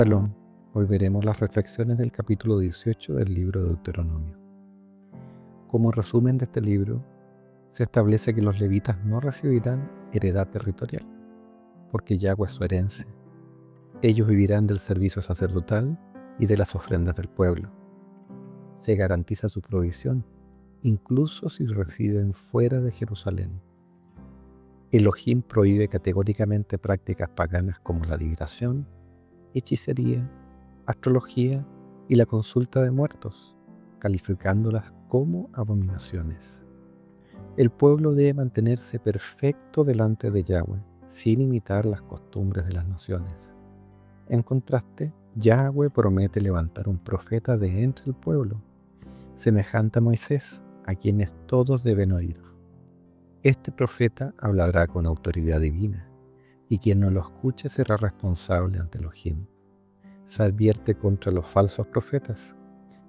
Shalom. Hoy veremos las reflexiones del capítulo 18 del libro de Deuteronomio. Como resumen de este libro, se establece que los levitas no recibirán heredad territorial, porque Yahweh es su herencia. Ellos vivirán del servicio sacerdotal y de las ofrendas del pueblo. Se garantiza su provisión, incluso si residen fuera de Jerusalén. Elohim prohíbe categóricamente prácticas paganas como la adivinación, hechicería, astrología y la consulta de muertos, calificándolas como abominaciones. El pueblo debe mantenerse perfecto delante de Yahweh, sin imitar las costumbres de las naciones. En contraste, Yahweh promete levantar un profeta de entre el pueblo, semejante a Moisés, a quienes todos deben oír. Este profeta hablará con autoridad divina, y quien no lo escuche será responsable ante Elohim. Se advierte contra los falsos profetas,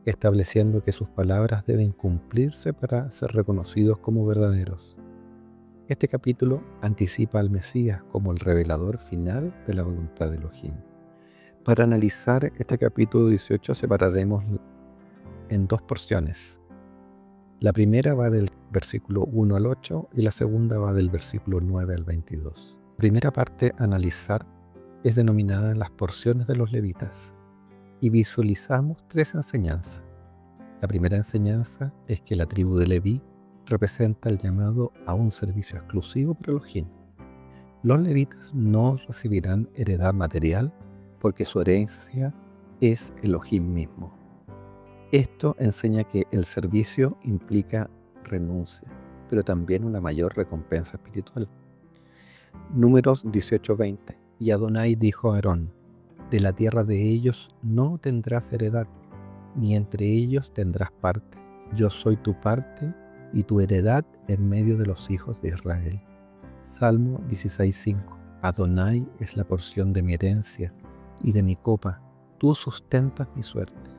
estableciendo que sus palabras deben cumplirse para ser reconocidos como verdaderos. Este capítulo anticipa al Mesías como el revelador final de la voluntad de Elohim. Para analizar este capítulo 18 separaremos en dos porciones. La primera va del versículo 1 al 8 y la segunda va del versículo 9 al 22. La primera parte, analizar, es denominada las porciones de los levitas y visualizamos tres enseñanzas. La primera enseñanza es que la tribu de Leví representa el llamado a un servicio exclusivo para Elohim. Los levitas no recibirán heredad material porque su herencia es Elohim mismo. Esto enseña que el servicio implica renuncia, pero también una mayor recompensa espiritual. Números 18:20. Y Adonai dijo a Aarón: de la tierra de ellos no tendrás heredad, ni entre ellos tendrás parte. Yo soy tu parte y tu heredad en medio de los hijos de Israel. Salmo 16:5. Adonai es la porción de mi herencia y de mi copa. Tú sustentas mi suerte.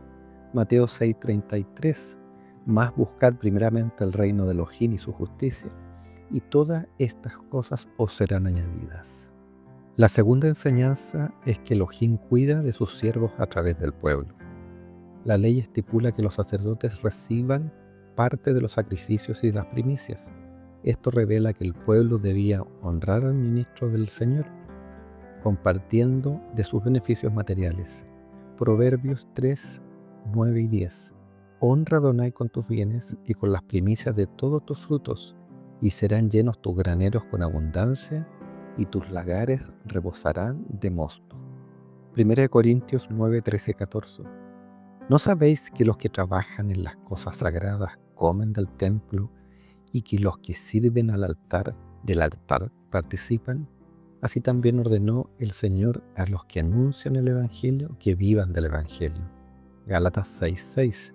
Mateo 6:33. Mas buscad primeramente el reino de Elohim y su justicia, y todas estas cosas os serán añadidas. La segunda enseñanza es que Elohim cuida de sus siervos a través del pueblo. La ley estipula que los sacerdotes reciban parte de los sacrificios y de las primicias. Esto revela que el pueblo debía honrar al ministro del Señor, compartiendo de sus beneficios materiales. Proverbios 3, 9 y 10. Honra a Adonai con tus bienes y con las primicias de todos tus frutos, y serán llenos tus graneros con abundancia, y tus lagares rebosarán de mosto. 1 Corintios 9, 13, 14. ¿No sabéis que los que trabajan en las cosas sagradas comen del templo y que los que sirven del altar participan? Así también ordenó el Señor a los que anuncian el Evangelio que vivan del Evangelio. Gálatas 6:6.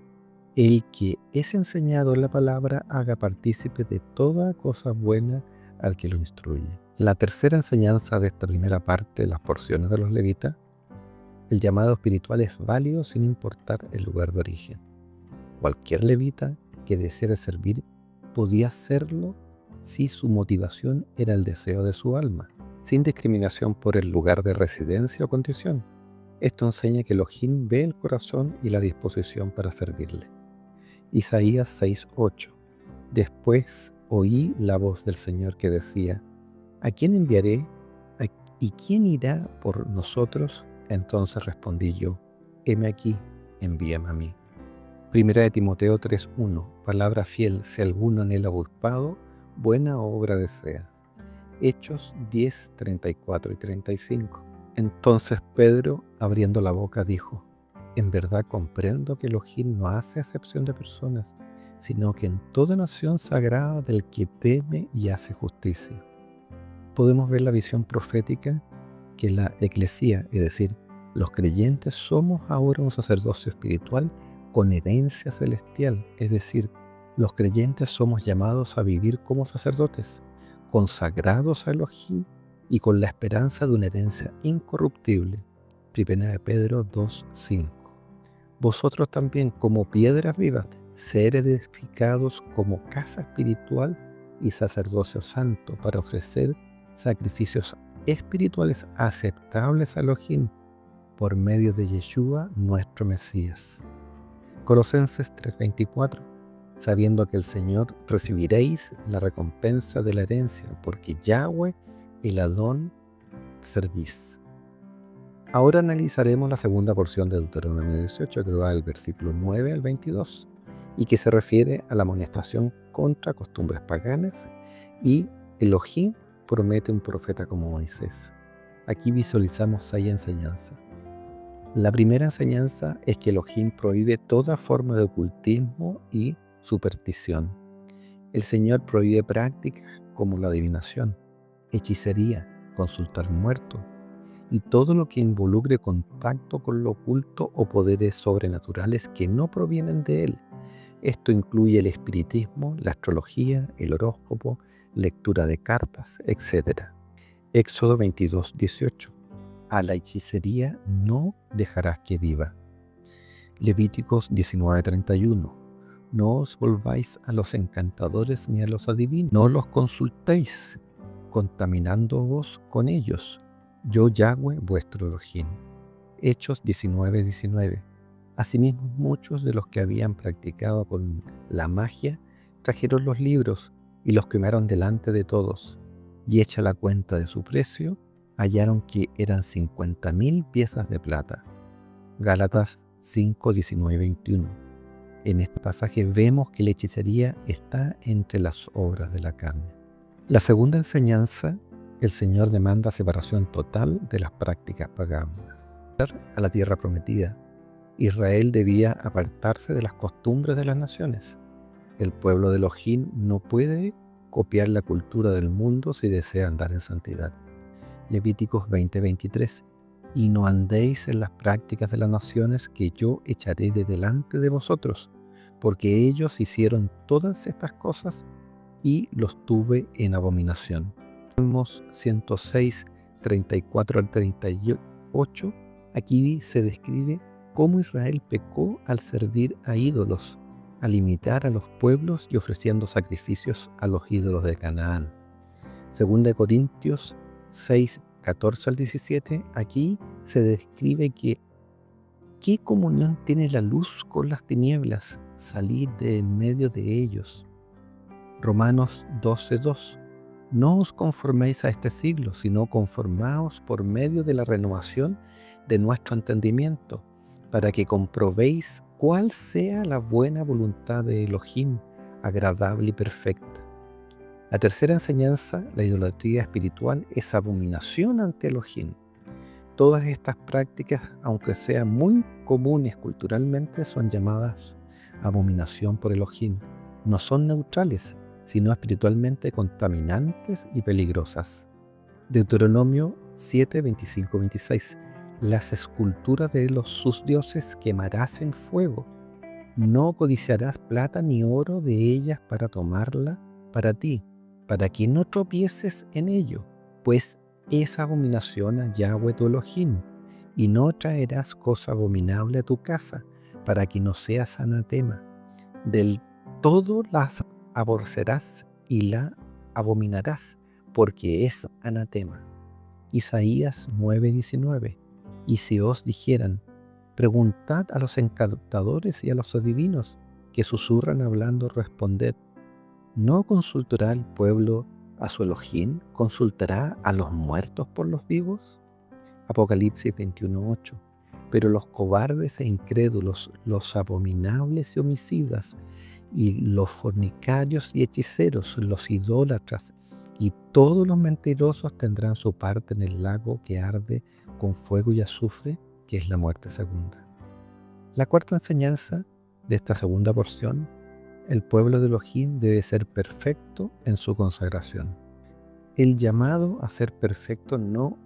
El que es enseñado en la palabra haga partícipe de toda cosa buena al que lo instruye. La tercera enseñanza de esta primera parte, las porciones de los levitas: el llamado espiritual es válido sin importar el lugar de origen. Cualquier levita que deseara servir podía hacerlo si su motivación era el deseo de su alma, sin discriminación por el lugar de residencia o condición. Esto enseña que Elohim ve el corazón y la disposición para servirle. Isaías 6:8. Después oí la voz del Señor que decía: ¿a quién enviaré? ¿Y quién irá por nosotros? Entonces respondí yo: heme aquí, envíame a mí. Primera de Timoteo 3:1. Palabra fiel, si alguno anhela obispado, buena obra desea. Hechos 10, 34 y 35. Entonces Pedro, abriendo la boca, dijo: en verdad comprendo que Elohim no hace acepción de personas, sino que en toda nación se agrada del que teme y hace justicia. Podemos ver la visión profética que la eclesía, es decir, los creyentes, somos ahora un sacerdocio espiritual con herencia celestial, es decir, los creyentes somos llamados a vivir como sacerdotes, consagrados a Elohim y con la esperanza de una herencia incorruptible. 1 Pedro 2:5. Vosotros también, como piedras vivas, ser edificados como casa espiritual y sacerdocio santo para ofrecer sacrificios espirituales aceptables a Elohim. por medio de Yeshua, nuestro Mesías. Colosenses 3:24, sabiendo que el Señor recibiréis la recompensa de la herencia, porque Yahweh, el Adón, servís. Ahora analizaremos la segunda porción de Deuteronomio 18, que va del versículo 9 al 22, y que se refiere a la amonestación contra costumbres paganas, y Elohim promete un profeta como Moisés. Aquí visualizamos 6 enseñanzas. La primera enseñanza es que Elohim prohíbe toda forma de ocultismo y superstición. El Señor prohíbe prácticas como la adivinación, hechicería, consultar muertos y todo lo que involucre contacto con lo oculto o poderes sobrenaturales que no provienen de Él. Esto incluye el espiritismo, la astrología, el horóscopo, lectura de cartas, etc. Éxodo 22:18. A la hechicería no dejarás que viva. Levíticos 19:31. No os volváis a los encantadores ni a los adivinos, no los consultéis, contaminándoos con ellos. Yo Yahweh vuestro Elohim. Hechos 19:19. Asimismo, muchos de los que habían practicado con la magia trajeron los libros y los quemaron delante de todos, y hecha la cuenta de su precio, hallaron que eran 50,000 piezas de plata. Gálatas 5:19-21. En este pasaje vemos que la hechicería está entre las obras de la carne. La segunda enseñanza, el Señor demanda separación total de las prácticas paganas. A la tierra prometida, Israel debía apartarse de las costumbres de las naciones. El pueblo de Elohim no puede copiar la cultura del mundo si desea andar en santidad. Levíticos 20:23. Y no andéis en las prácticas de las naciones que yo echaré de delante de vosotros, porque ellos hicieron todas estas cosas y los tuve en abominación. Salmos 106:34-38. Aquí se describe cómo Israel pecó al servir a ídolos, al imitar a los pueblos y ofreciendo sacrificios a los ídolos de Canaán. 2 Corintios 6:14-17. Aquí se describe que ¿qué comunión tiene la luz con las tinieblas? Salid de en medio de ellos. Romanos 12:2. No os conforméis a este siglo, sino conformaos por medio de la renovación de nuestro entendimiento, para que comprobéis cuál sea la buena voluntad de Elohim, agradable y perfecta. La tercera enseñanza, la idolatría espiritual, es abominación ante Elohim. Todas estas prácticas, aunque sean muy comunes culturalmente, son llamadas abominación por Elohim. No son neutrales, sino espiritualmente contaminantes y peligrosas. Deuteronomio 7:25-26. Las esculturas de sus dioses quemarás en fuego. No codiciarás plata ni oro de ellas para tomarla para ti, para que no tropieces en ello, pues es abominación a Yahweh tu Elohim, y no traerás cosa abominable a tu casa, para que no seas anatema. Del todo las aborrecerás y la abominarás, porque es anatema. Isaías 9:19. Y si os dijeran, preguntad a los encantadores y a los adivinos, que susurran hablando, responded, ¿no consultará el pueblo a su Elohim? ¿Consultará a los muertos por los vivos? Apocalipsis 21:8. Pero los cobardes e incrédulos, los abominables y homicidas, y los fornicarios y hechiceros, los idólatras, y todos los mentirosos tendrán su parte en el lago que arde con fuego y azufre, que es la muerte segunda. La cuarta enseñanza de esta segunda porción, el pueblo de Elohim debe ser perfecto en su consagración. El llamado a ser perfecto no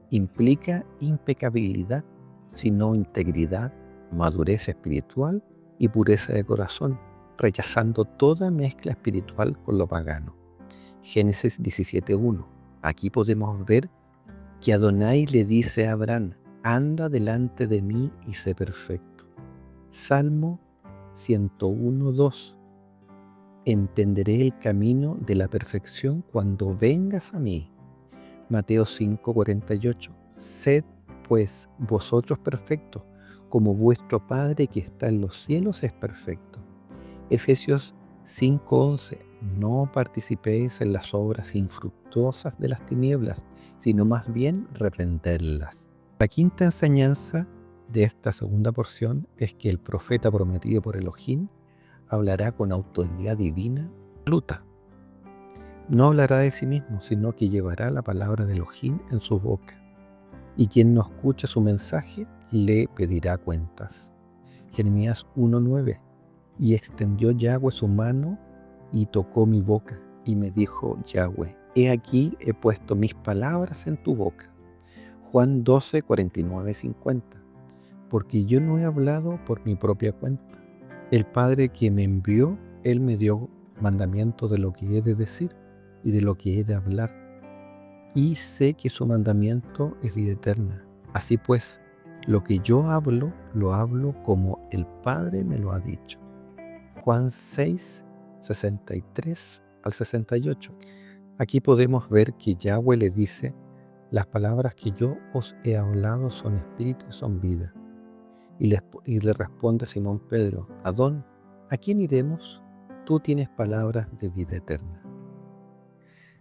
implica impecabilidad, sino integridad, madurez espiritual y pureza de corazón, rechazando toda mezcla espiritual con lo pagano. Génesis 17:1. Aquí podemos ver que Adonai le dice a Abraham, anda delante de mí y sé perfecto. Salmo 101:2. Entenderé el camino de la perfección cuando vengas a mí. Mateo 5:48. Sed pues vosotros perfectos, como vuestro Padre que está en los cielos es perfecto. Efesios 5:11. No participéis en las obras infructuosas de las tinieblas, sino más bien reprenderlas. La quinta enseñanza de esta segunda porción es que el profeta prometido por Elohim hablará con autoridad divina absoluta. No hablará de sí mismo, sino que llevará la palabra de Elohim en su boca. Y quien no escuche su mensaje, le pedirá cuentas. Jeremías 1:9. Y extendió Yahweh su mano y tocó mi boca, y me dijo Yahweh, he aquí he puesto mis palabras en tu boca. Juan 12:49-50. Porque yo no he hablado por mi propia cuenta. El Padre que me envió, Él me dio mandamiento de lo que he de decir y de lo que he de hablar. Y sé que su mandamiento es vida eterna. Así pues, lo que yo hablo, lo hablo como el Padre me lo ha dicho. Juan 6:63-68. Aquí podemos ver que Yahweh le dice, las palabras que yo os he hablado son espíritu y son vida. Y le responde Simón Pedro, Adón, ¿a quién iremos? Tú tienes palabras de vida eterna.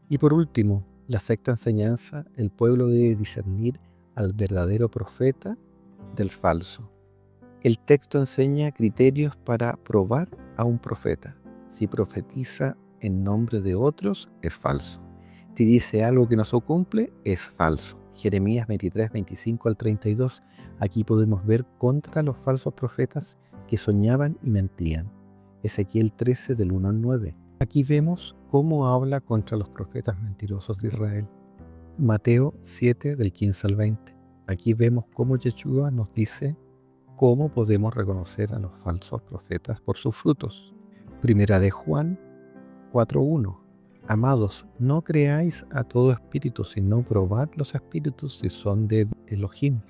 Y por último, la sexta enseñanza, el pueblo debe discernir al verdadero profeta del falso. El texto enseña criterios para probar a un profeta. Si profetiza en nombre de otros, es falso. Si dice algo que no se cumple, es falso. Jeremías 23:25-32. Aquí podemos ver contra los falsos profetas que soñaban y mentían. Ezequiel 13 del 1 al 9. Aquí vemos cómo habla contra los profetas mentirosos de Israel. Mateo 7 del 15 al 20. Aquí vemos cómo Yeshua nos dice cómo podemos reconocer a los falsos profetas por sus frutos. Primera de Juan 4:1. Amados, no creáis a todo espíritu, sino probad los espíritus si son de Elohim,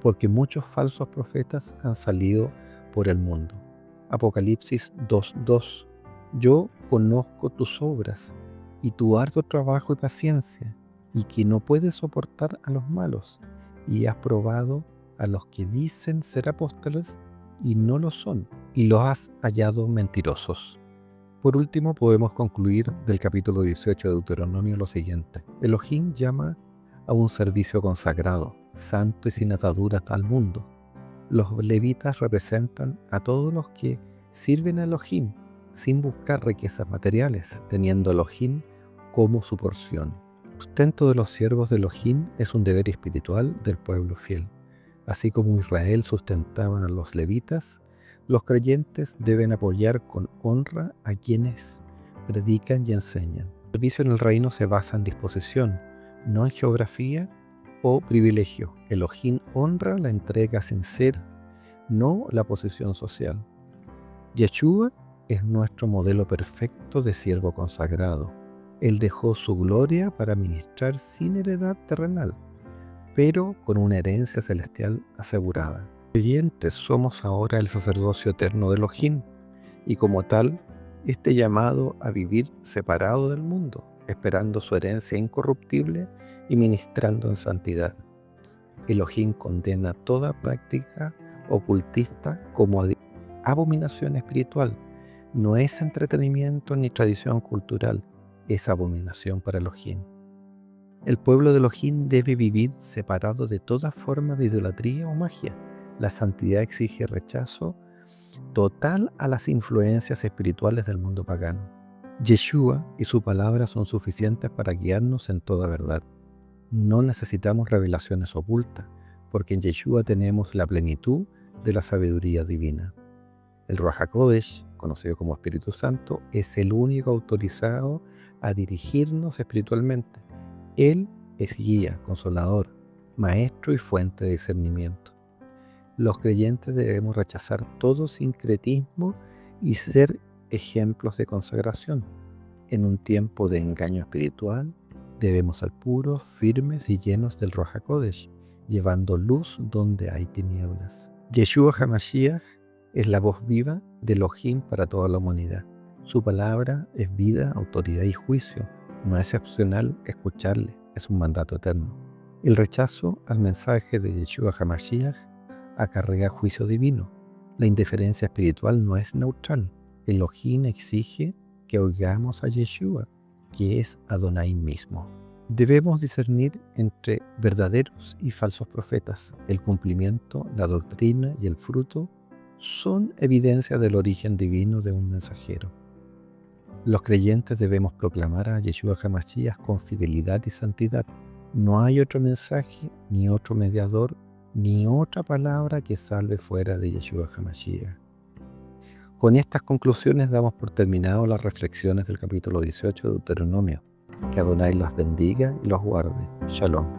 porque muchos falsos profetas han salido por el mundo. Apocalipsis 2:2. Yo conozco tus obras, y tu arduo trabajo y paciencia, y que no puedes soportar a los malos, y has probado a los que dicen ser apóstoles y no lo son, y los has hallado mentirosos. Por último, podemos concluir del capítulo 18 de Deuteronomio lo siguiente. Elohim llama a un servicio consagrado, santo y sin ataduras al mundo. Los levitas representan a todos los que sirven a Elohim sin buscar riquezas materiales, teniendo Elohim como su porción. El sustento de los siervos de Elohim es un deber espiritual del pueblo fiel. Así como Israel sustentaba a los levitas, los creyentes deben apoyar con honra a quienes predican y enseñan. El servicio en el reino se basa en disposición, no en geografía o privilegio. Elohim honra la entrega sincera, no la posición social. Yeshua es nuestro modelo perfecto de siervo consagrado. Él dejó su gloria para ministrar sin heredad terrenal, pero con una herencia celestial asegurada. Creyentes somos ahora el sacerdocio eterno de Elohim, y como tal, este llamado a vivir separado del mundo, esperando su herencia incorruptible y ministrando en santidad. Elohim condena toda práctica ocultista como abominación espiritual. No es entretenimiento ni tradición cultural, es abominación para Elohim. El pueblo de Elohim debe vivir separado de toda forma de idolatría o magia. La santidad exige rechazo total a las influencias espirituales del mundo pagano. Yeshua y su palabra son suficientes para guiarnos en toda verdad. No necesitamos revelaciones ocultas, porque en Yeshua tenemos la plenitud de la sabiduría divina. El Ruach HaKodesh, conocido como Espíritu Santo, es el único autorizado a dirigirnos espiritualmente. Él es guía, consolador, maestro y fuente de discernimiento. Los creyentes debemos rechazar todo sincretismo y ser ejemplos de consagración. En un tiempo de engaño espiritual, debemos ser puros, firmes y llenos del Ruach HaKodesh, llevando luz donde hay tinieblas. Yeshua HaMashiach es la voz viva de Elohim para toda la humanidad. Su palabra es vida, autoridad y juicio. No es opcional escucharle, es un mandato eterno. El rechazo al mensaje de Yeshua HaMashiach acarrea juicio divino. La indiferencia espiritual no es neutral. Elohim exige que oigamos a Yeshua, que es Adonai mismo. Debemos discernir entre verdaderos y falsos profetas. El cumplimiento, la doctrina y el fruto son evidencia del origen divino de un mensajero. Los creyentes debemos proclamar a Yeshua HaMashiach con fidelidad y santidad. No hay otro mensaje, ni otro mediador, ni otra palabra que salve fuera de Yeshua HaMashiach. Con estas conclusiones damos por terminado las reflexiones del capítulo 18 de Deuteronomio. Que Adonai los bendiga y los guarde. Shalom.